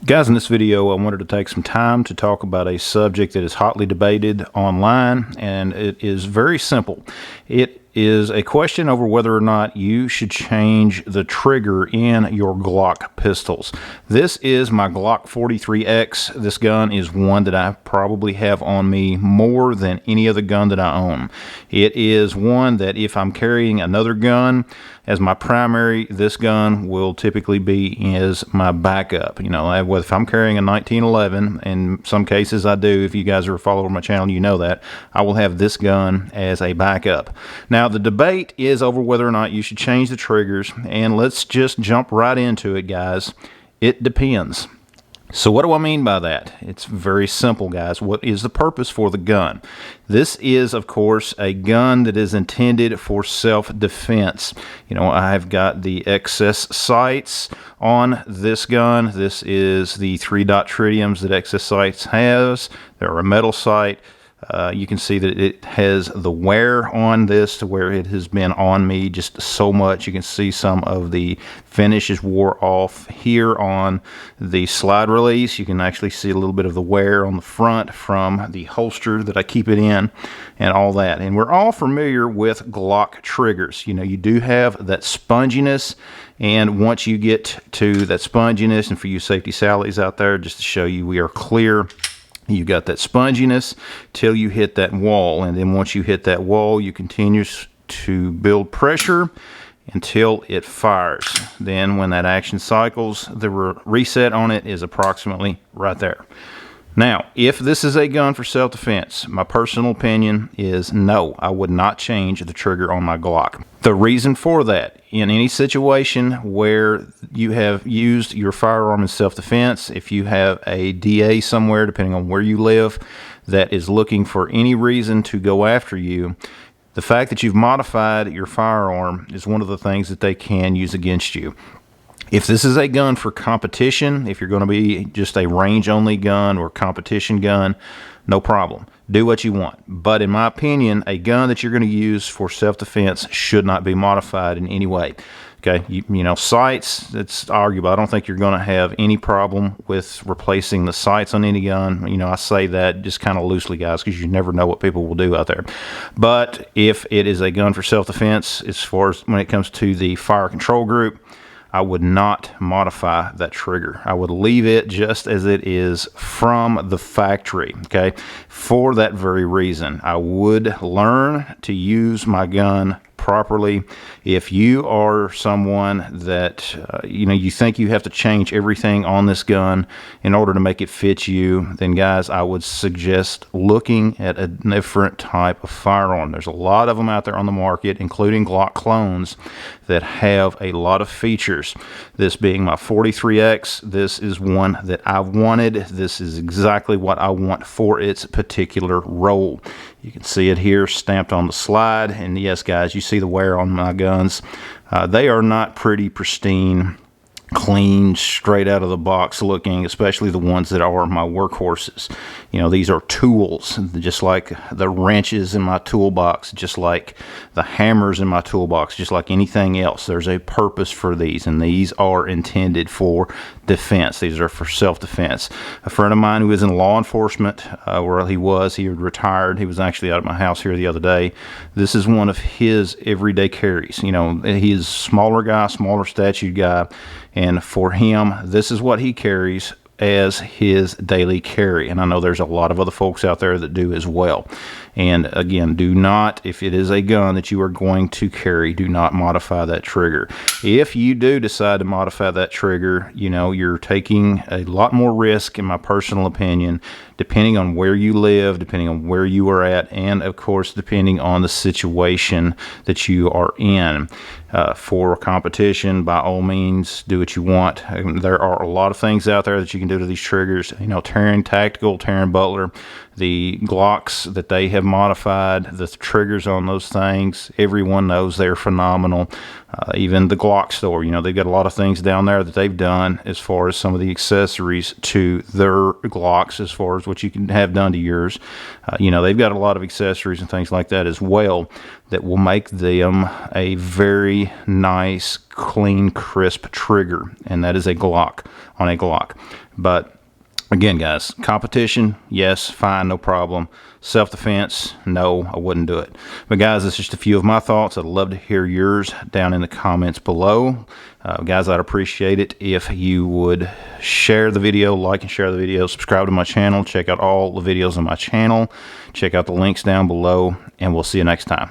Guys, in this video I wanted to take some time to talk about a subject that is hotly debated online, and it is very simple. It is a question over whether or not you should change the trigger in your Glock pistols. This is my Glock 43X. This gun is one that I probably have on me more than any other gun that I own. It is one that if I'm carrying another gun as my primary, this gun will typically be as my backup. You know, if I'm carrying a 1911, in some cases I do, if you guys are a follower of my channel, you know that, I will have this gun as a backup. Now, the debate is over whether or not you should change the triggers, and let's just jump right into it, guys. It depends. So what do I mean by that? It's very simple, guys. What is the purpose for the gun? This is, of course, a gun that is intended for self-defense. You know, I've got the XS sights on this gun. This is the 3-dot tritiums that XS sights has. They're a metal sight. You can see that it has the wear on this to where it has been on me just so much. You can see some of the finishes wore off here on the slide release. You can actually see a little bit of the wear on the front from the holster that I keep it in and all that. And we're all familiar with Glock triggers. You know, you do have that sponginess, and once you get to that sponginess, and for you safety Sallies out there, just to show you we are clear, you got that sponginess till you hit that wall, and then once you hit that wall, you continue to build pressure until it fires. Then when that action cycles, the reset on it is approximately right there. Now, if this is a gun for self-defense, my personal opinion is no, I would not change the trigger on my Glock. The reason for that, in any situation where you have used your firearm in self-defense, if you have a DA somewhere, depending on where you live, that is looking for any reason to go after you, the fact that you've modified your firearm is one of the things that they can use against you. If this is a gun for competition, if you're going to be just a range-only gun or competition gun, no problem. Do what you want. But in my opinion, a gun that you're going to use for self-defense should not be modified in any way. Okay, you know, sights, it's arguable. I don't think you're going to have any problem with replacing the sights on any gun. You know, I say that just kind of loosely, guys, because you never know what people will do out there. But if it is a gun for self-defense, as far as when it comes to the fire control group, I would not modify that trigger. I would leave it just as it is from the factory, okay? For that very reason, I would learn to use my gun properly. If you are someone that you know, you think you have to change everything on this gun in order to make it fit you, then guys, I would suggest looking at a different type of firearm. There's a lot of them out there on the market, including Glock clones, that have a lot of features. This being my 43X, this is one that I've wanted. This is exactly what I want for its particular role. You can see it here stamped on the slide, and yes, guys, you see the wear on my guns. They are not pretty pristine, clean, straight out of the box looking, especially the ones that are my workhorses. You know, these are tools, just like the wrenches in my toolbox, just like the hammers in my toolbox, just like anything else. There's a purpose for these, and these are intended for defense. These are for self-defense. A friend of mine who is in law enforcement, where he had retired. He was actually out at my house here the other day. This is one of his everyday carries. You know, he is a smaller guy, smaller statued guy, and for him, this is what he carries as his daily carry. And I know there's a lot of other folks out there that do as well. And again, do not, if it is a gun that you are going to carry, do not modify that trigger. If you do decide to modify that trigger, you know, you're taking a lot more risk, in my personal opinion, depending on where you live, depending on where you are at, and of course, depending on the situation that you are in. For competition, by all means, do what you want. There are a lot of things out there that you can do to these triggers. You know, Terran Tactical, Terran Butler, the Glocks that they have modified, the triggers on those things, everyone knows they're phenomenal. Even the Glock store, you know, they've got a lot of things down there that they've done as far as some of the accessories to their Glocks, as far as what you can have done to yours. You know, they've got a lot of accessories and things like that as well that will make them a very nice, clean, crisp trigger, and that is a Glock on a Glock. But again, guys, competition, yes, fine, no problem. Self-defense, no, I wouldn't do it. But guys, that's just a few of my thoughts. I'd love to hear yours down in the comments below. Guys, I'd appreciate it if you would share the video, like and share the video, subscribe to my channel, check out all the videos on my channel, check out the links down below, and we'll see you next time.